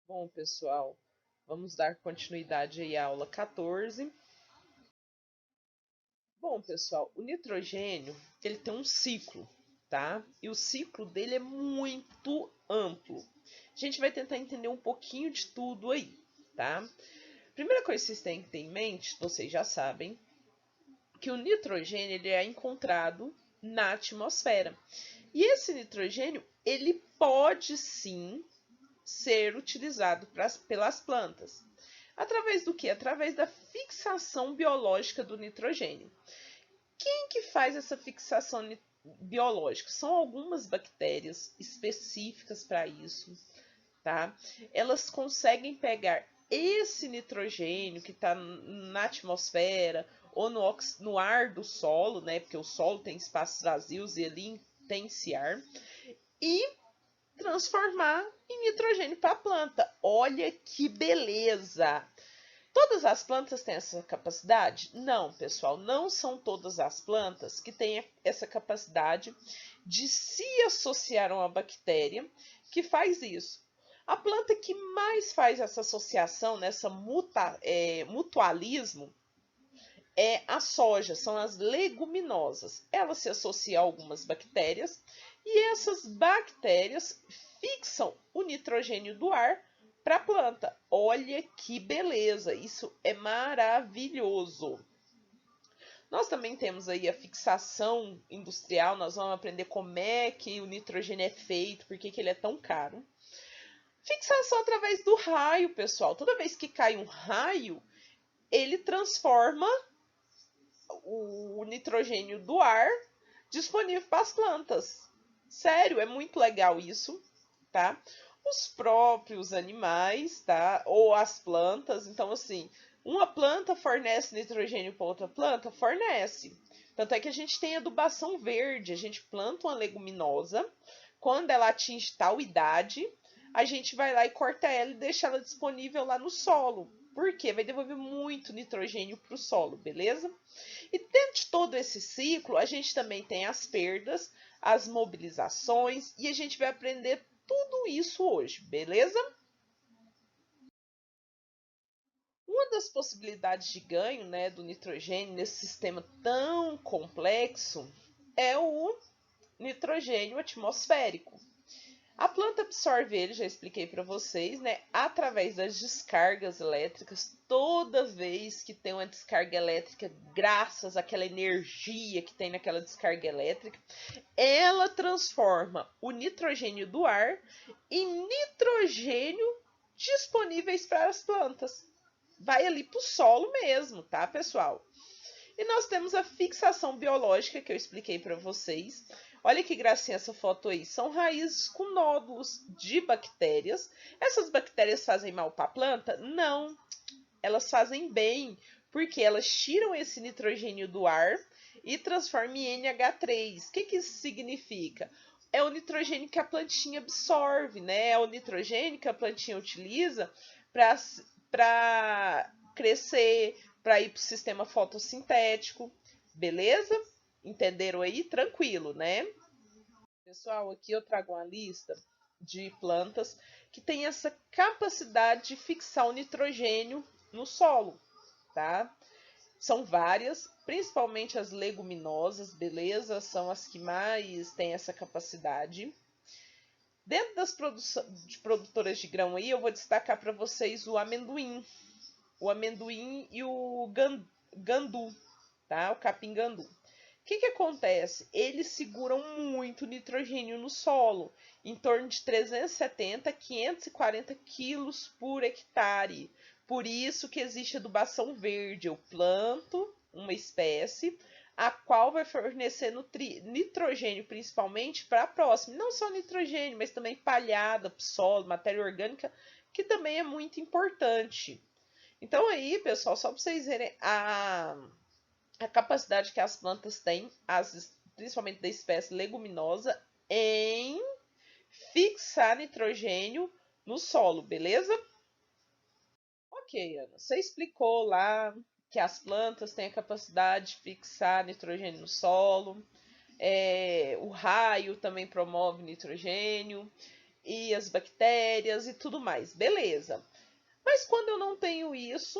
Bom, pessoal, vamos dar continuidade aí à aula 14. Bom, pessoal, o nitrogênio, ele tem um ciclo, tá? E o ciclo dele é muito amplo. A gente vai tentar entender um pouquinho de tudo aí, tá? Primeira coisa que vocês têm que ter em mente, vocês já sabem, que o nitrogênio ele é encontrado na atmosfera. E esse nitrogênio, ele pode sim ser utilizado pelas plantas. Através do que? Através da fixação biológica do nitrogênio. Quem que faz essa fixação biológica? São algumas bactérias específicas para isso, tá? Elas conseguem pegar esse nitrogênio que está na atmosfera ou no ar do solo, né? Porque o solo tem espaços vazios e ali tem esse ar, e transformar em nitrogênio para a planta. Olha que beleza! Todas as plantas têm essa capacidade? Não, pessoal, não são todas as plantas que têm essa capacidade de se associar a uma bactéria que faz isso. A planta que mais faz essa associação, nessa mutualismo, é a soja, são as leguminosas. Ela se associa a algumas bactérias e essas bactérias fixam o nitrogênio do ar para a planta. Olha que beleza, isso é maravilhoso. Nós também temos aí a fixação industrial, nós vamos aprender como é que o nitrogênio é feito, por que ele é tão caro. Fixação através do raio, pessoal. Toda vez que cai um raio, ele transforma o nitrogênio do ar disponível para as plantas. Sério, é muito legal isso, tá? Os próprios animais, tá? Ou as plantas. Então, assim, uma planta fornece nitrogênio para outra planta? Fornece. Tanto é que a gente tem adubação verde. A gente planta uma leguminosa. Quando ela atinge tal idade, a gente vai lá e corta ela e deixa ela disponível lá no solo. Por quê? Vai devolver muito nitrogênio para o solo, beleza? E dentro de todo esse ciclo, a gente também tem as perdas, as mobilizações, e a gente vai aprender tudo isso hoje, beleza? Uma das possibilidades de ganho, né, do nitrogênio nesse sistema tão complexo é o nitrogênio atmosférico. A planta absorve ele, já expliquei para vocês, né, através das descargas elétricas. Toda vez que tem uma descarga elétrica, graças àquela energia que tem naquela descarga elétrica, ela transforma o nitrogênio do ar em nitrogênio disponíveis para as plantas. Vai ali para o solo mesmo, tá, pessoal? E nós temos a fixação biológica que eu expliquei para vocês. Olha que gracinha essa foto aí. São raízes com nódulos de bactérias. Essas bactérias fazem mal para a planta? Não, elas fazem bem, porque elas tiram esse nitrogênio do ar e transformam em NH3. O que, que isso significa? É o nitrogênio que a plantinha absorve, né? É o nitrogênio que a plantinha utiliza para crescer, para ir para o sistema fotossintético, beleza? Entenderam aí? Tranquilo, né? Pessoal, aqui eu trago uma lista de plantas que tem essa capacidade de fixar o nitrogênio no solo, tá? São várias, principalmente as leguminosas, beleza? São as que mais têm essa capacidade. Dentro das produtoras de grão aí, eu vou destacar para vocês o amendoim e o gandu, tá? O capim-gandu. O que, que acontece? Eles seguram muito nitrogênio no solo, em torno de 370 a 540 quilos por hectare. Por isso que existe adubação verde. Eu planto uma espécie a qual vai fornecer nitrogênio principalmente para a próxima. Não só nitrogênio, mas também palhada, solo, matéria orgânica, que também é muito importante. Então aí, pessoal, só para vocês verem a capacidade que as plantas têm, principalmente da espécie leguminosa, em fixar nitrogênio no solo, beleza? Ok, Ana, você explicou lá que as plantas têm a capacidade de fixar nitrogênio no solo, o raio também promove nitrogênio. e as bactérias e tudo mais, beleza. Mas quando eu não tenho isso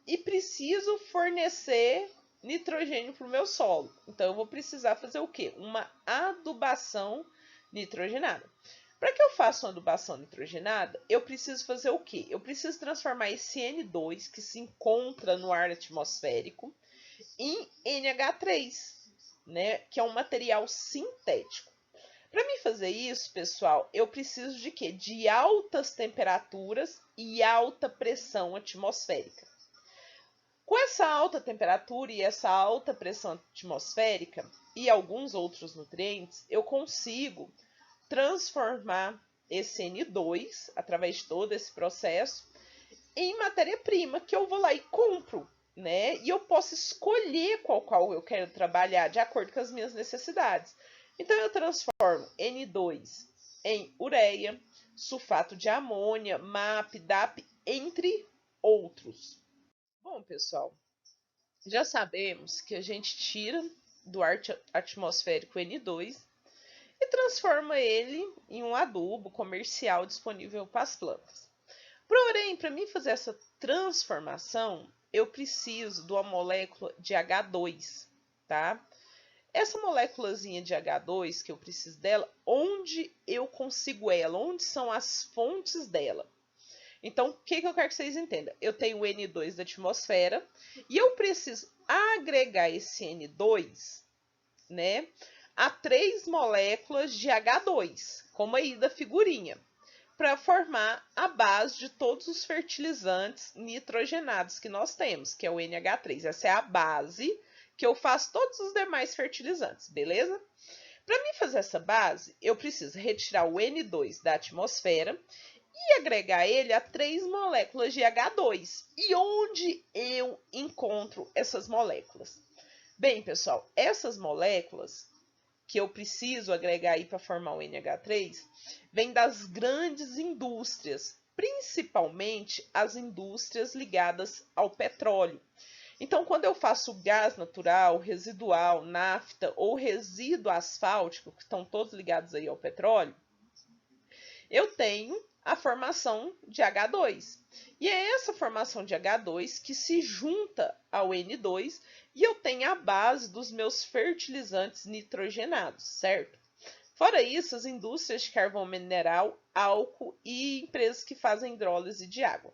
e preciso fornecer nitrogênio para o meu solo, então eu vou precisar fazer o quê? Uma adubação nitrogenada. Para que eu faça uma adubação nitrogenada, eu preciso fazer o quê? Eu preciso transformar esse N2, que se encontra no ar atmosférico, em NH3, né, que é um material sintético. Para mim fazer isso, pessoal, eu preciso de quê? De altas temperaturas e alta pressão atmosférica. Com essa alta temperatura e essa alta pressão atmosférica e alguns outros nutrientes, eu consigo transformar esse N2, através de todo esse processo, em matéria-prima que eu vou lá e compro, né? E eu posso escolher qual eu quero trabalhar de acordo com as minhas necessidades. Então eu transformo N2 em ureia, sulfato de amônia, MAP, DAP, entre outros. Bom, pessoal, já sabemos que a gente tira do ar atmosférico N2 e transforma ele em um adubo comercial disponível para as plantas. Porém, para mim fazer essa transformação, eu preciso de uma molécula de H2, tá? Essa moléculazinha de H2 que eu preciso dela, onde eu consigo ela? Onde são as fontes dela? Então, o que eu quero que vocês entendam? Eu tenho o N2 da atmosfera e eu preciso agregar esse N2, né, a 3 moléculas de H2, como aí da figurinha, para formar a base de todos os fertilizantes nitrogenados que nós temos, que é o NH3. Essa é a base que eu faço todos os demais fertilizantes, beleza? Para mim fazer essa base, eu preciso retirar o N2 da atmosfera e agregar ele a 3 moléculas de H2. E onde eu encontro essas moléculas? Bem, pessoal, essas moléculas que eu preciso agregar aí para formar o NH3 vêm das grandes indústrias, principalmente as indústrias ligadas ao petróleo. Então, quando eu faço gás natural, residual, nafta ou resíduo asfáltico, que estão todos ligados aí ao petróleo, eu tenho a formação de H2. E é essa formação de H2 que se junta ao N2 e eu tenho a base dos meus fertilizantes nitrogenados, certo? Fora isso, as indústrias de carvão mineral, álcool e empresas que fazem hidrólise de água.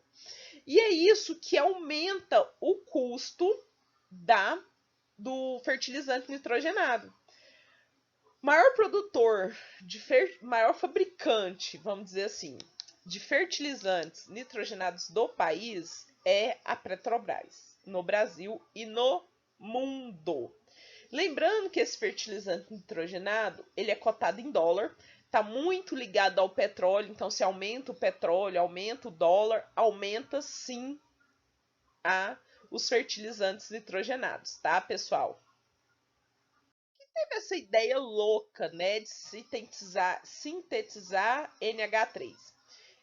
E é isso que aumenta o custo do fertilizante nitrogenado. Maior produtor, maior fabricante, vamos dizer assim, de fertilizantes nitrogenados do país é a Petrobras, no Brasil e no mundo. Lembrando que esse fertilizante nitrogenado, ele é cotado em dólar, está muito ligado ao petróleo, então se aumenta o petróleo, aumenta o dólar, aumenta sim os fertilizantes nitrogenados, tá, pessoal? Teve essa ideia louca, né, de sintetizar NH3.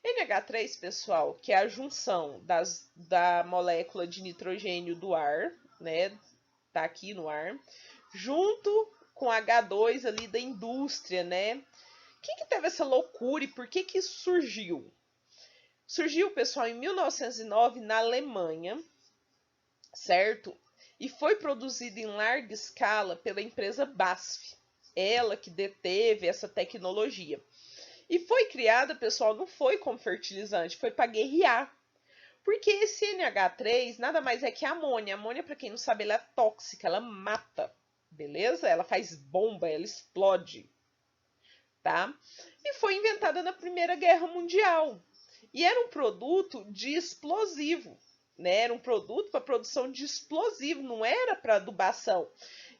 NH3, pessoal, que é a junção da molécula de nitrogênio do ar, né, tá aqui no ar, junto com H2 ali da indústria, né? Quem que teve essa loucura e por que que isso surgiu? Surgiu, pessoal, em 1909 na Alemanha, certo? E foi produzido em larga escala pela empresa BASF, ela que deteve essa tecnologia. E foi criada, pessoal, não foi como fertilizante, foi para guerrear. Porque esse NH3 nada mais é que amônia. A amônia, para quem não sabe, ela é tóxica, ela mata, beleza? Ela faz bomba, ela explode, tá? E foi inventada na Primeira Guerra Mundial. E era um produto de explosivo, né? Era um produto para produção de explosivo, não era para adubação.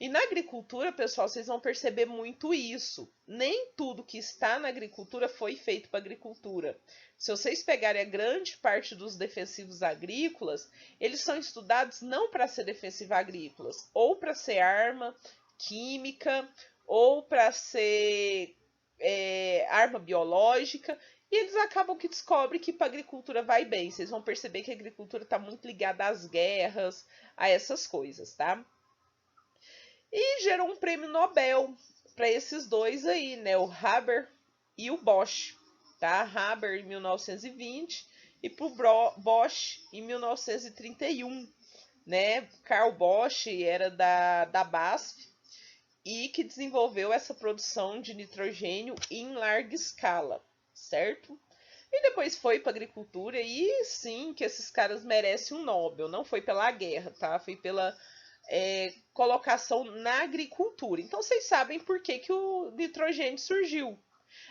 E na agricultura, pessoal, vocês vão perceber muito isso. Nem tudo que está na agricultura foi feito para agricultura. Se vocês pegarem a grande parte dos defensivos agrícolas, eles são estudados não para ser defensivo agrícolas, ou para ser arma química, ou para ser arma biológica, e eles acabam que descobrem que para a agricultura vai bem. Vocês vão perceber que a agricultura está muito ligada às guerras, a essas coisas, tá? E gerou um prêmio Nobel para esses dois aí, né? O Haber e o Bosch, tá? Haber em 1920 e para o Bosch em 1931, né? Carl Bosch era da BASF e que desenvolveu essa produção de nitrogênio em larga escala, certo? E depois foi para a agricultura e sim que esses caras merecem um Nobel. Não foi pela guerra, tá? Foi pela colocação na agricultura. Então vocês sabem por que o nitrogênio surgiu.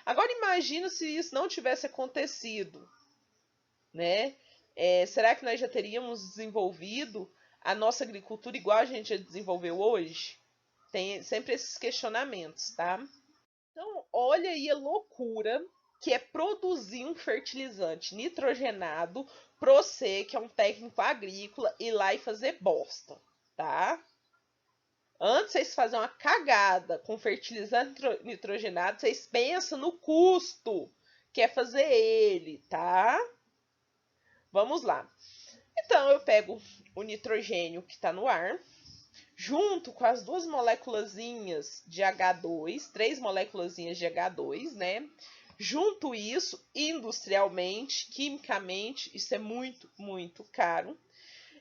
Agora imagina se isso não tivesse acontecido, né? Será que nós já teríamos desenvolvido a nossa agricultura igual a gente desenvolveu hoje? Tem sempre esses questionamentos, tá? Então, olha aí a loucura que é produzir um fertilizante nitrogenado para você, que é um técnico agrícola, ir lá e fazer bosta, tá? Antes vocês fazem uma cagada com fertilizante nitrogenado, vocês pensam no custo que é fazer ele, tá? Vamos lá. Então, eu pego o nitrogênio que está no ar, junto com as duas moléculazinhas de H2, 3 moléculazinhas de H2, né? Junto isso industrialmente, quimicamente, isso é muito, muito caro.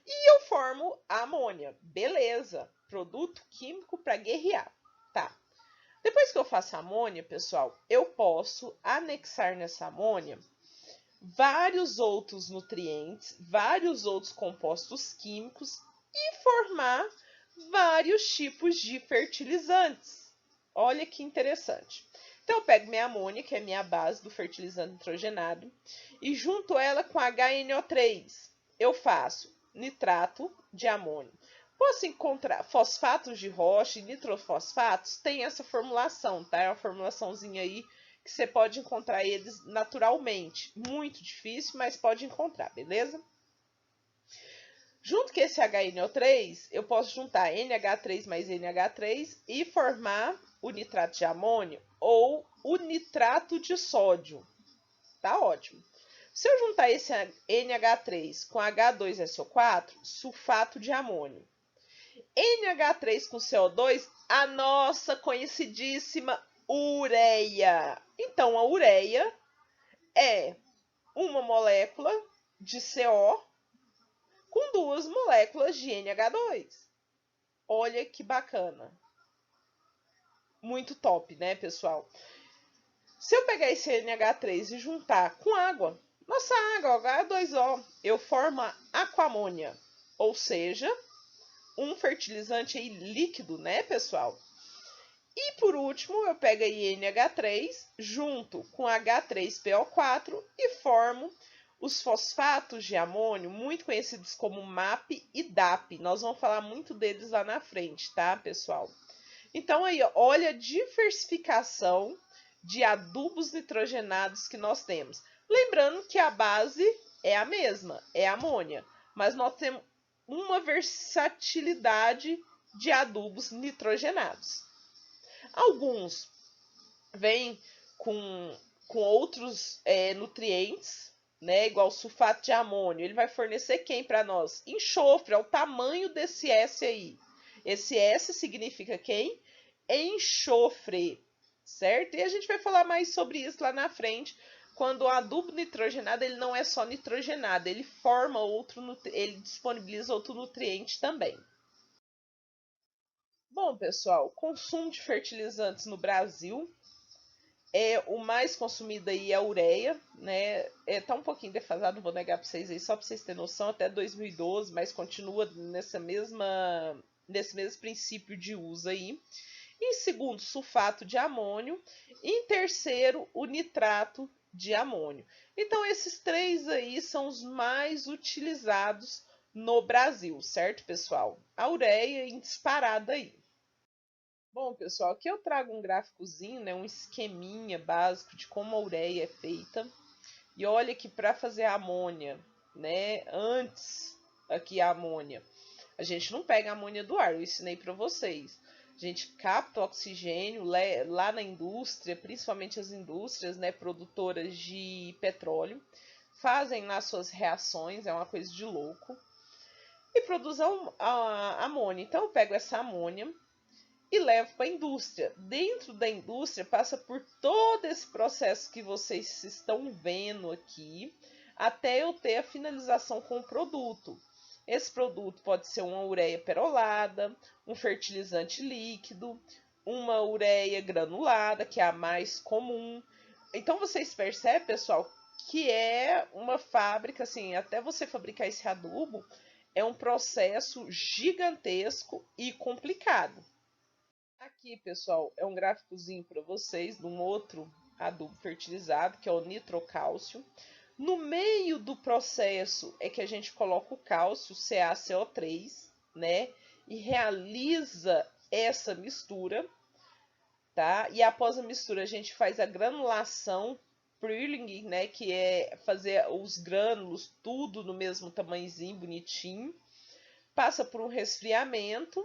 E eu formo a amônia. Beleza, produto químico para guerrear. Tá. Depois que eu faço a amônia, pessoal, eu posso anexar nessa amônia vários outros nutrientes, vários outros compostos químicos e formar vários tipos de fertilizantes. Olha que interessante. Então, eu pego minha amônia, que é a minha base do fertilizante nitrogenado, e junto ela com HNO3. Eu faço nitrato de amônio. Posso encontrar fosfatos de rocha e nitrofosfatos? Tem essa formulação, tá? É uma formulaçãozinha aí que você pode encontrar eles naturalmente. Muito difícil, mas pode encontrar, beleza? Junto com esse HNO3, eu posso juntar NH3 mais NH3 e formar o nitrato de amônio ou o nitrato de sódio. Tá ótimo. Se eu juntar esse NH3 com H2SO4, sulfato de amônio. NH3 com CO2, a nossa conhecidíssima ureia. Então, a ureia é uma molécula de CO com duas moléculas de NH2. Olha que bacana. Muito top, né, pessoal? Se eu pegar esse NH3 e juntar com água, nossa água, H2O, eu formo a aquamônia, ou seja, um fertilizante aí líquido, né, pessoal? E por último, eu pego aí NH3 junto com H3PO4 e formo os fosfatos de amônio, muito conhecidos como MAP e DAP. Nós vamos falar muito deles lá na frente, tá, pessoal? Então aí, olha a diversificação de adubos nitrogenados que nós temos. Lembrando que a base é a mesma, é a amônia, mas nós temos uma versatilidade de adubos nitrogenados. Alguns vêm com outros nutrientes, né? Igual sulfato de amônio. Ele vai fornecer quem para nós? Enxofre, é o tamanho desse S aí. Esse S significa quem? Enxofre, certo? E a gente vai falar mais sobre isso lá na frente, quando o adubo nitrogenado ele não é só nitrogenado, ele forma ele disponibiliza outro nutriente também. Bom, pessoal, consumo de fertilizantes no Brasil o mais consumido aí é a ureia, né? Tá um pouquinho defasado, vou negar para vocês aí, só para vocês terem noção, até 2012, mas continua nesse mesmo princípio de uso aí. Em segundo, sulfato de amônio. Em terceiro, o nitrato de amônio. Então, esses três aí são os mais utilizados no Brasil, certo, pessoal? A ureia em disparada aí. Bom, pessoal, aqui eu trago um gráficozinho, né, um esqueminha básico de como a ureia é feita. E olha que para fazer a amônia, né, antes aqui a amônia, a gente não pega a amônia do ar, eu ensinei para vocês. A gente capta o oxigênio lá na indústria, principalmente as indústrias, né, produtoras de petróleo, fazem lá suas reações, é uma coisa de louco, e produzem a amônia. Então eu pego essa amônia e levo para a indústria. Dentro da indústria passa por todo esse processo que vocês estão vendo aqui, até eu ter a finalização com o produto. Esse produto pode ser uma ureia perolada, um fertilizante líquido, uma ureia granulada, que é a mais comum. Então vocês percebem, pessoal, que é uma fábrica, assim, até você fabricar esse adubo, é um processo gigantesco e complicado. Aqui, pessoal, é um gráficozinho para vocês de um outro adubo fertilizado, que é o nitrocálcio. No meio do processo é que a gente coloca o cálcio, CaCO3, né? E realiza essa mistura, tá? E após a mistura a gente faz a granulação, purling, né? Que é fazer os grânulos tudo no mesmo tamanhozinho, bonitinho. Passa por um resfriamento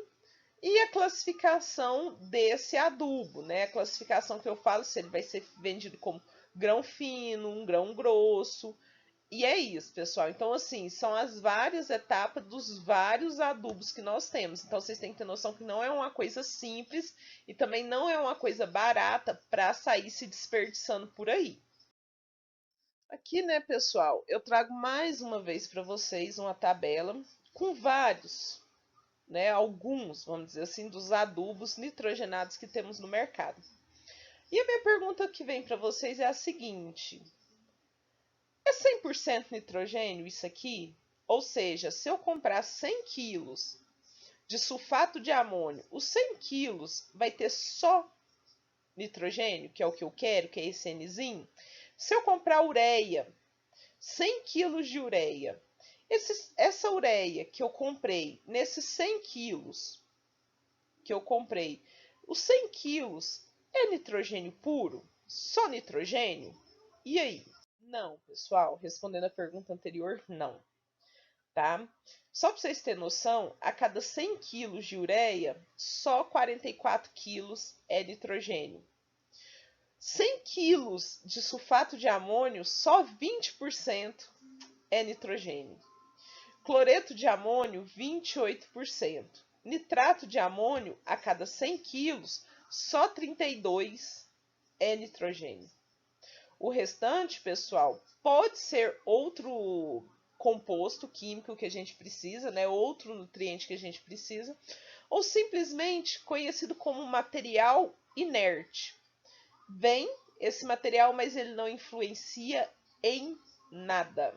e a classificação desse adubo, né? A classificação que eu falo, se ele vai ser vendido como grão fino, um grão grosso. E é isso, pessoal. Então, assim, são as várias etapas dos vários adubos que nós temos. Então, vocês têm que ter noção que não é uma coisa simples e também não é uma coisa barata para sair se desperdiçando por aí. Aqui, né, pessoal, eu trago mais uma vez para vocês uma tabela com vários, né, alguns, vamos dizer assim, dos adubos nitrogenados que temos no mercado. E a minha pergunta que vem para vocês é a seguinte: é 100% nitrogênio isso aqui? Ou seja, se eu comprar 100 quilos de sulfato de amônio, os 100 quilos vai ter só nitrogênio, que é o que eu quero, que é esse Nzinho? Se eu comprar ureia, 100 quilos de ureia, essa ureia que eu comprei, nesses 100 quilos que eu comprei, os 100 quilos é nitrogênio puro? Só nitrogênio? E aí? Não, pessoal, respondendo a pergunta anterior, não, tá? Só para vocês terem noção, a cada 100 quilos de ureia, só 44 quilos é nitrogênio. 100 quilos de sulfato de amônio, só 20% é nitrogênio. Cloreto de amônio, 28%. Nitrato de amônio, a cada 100 quilos, só 32 é nitrogênio. O restante, pessoal, pode ser outro composto químico que a gente precisa, né? Outro nutriente que a gente precisa, ou simplesmente conhecido como material inerte. Vem esse material, mas ele não influencia em nada.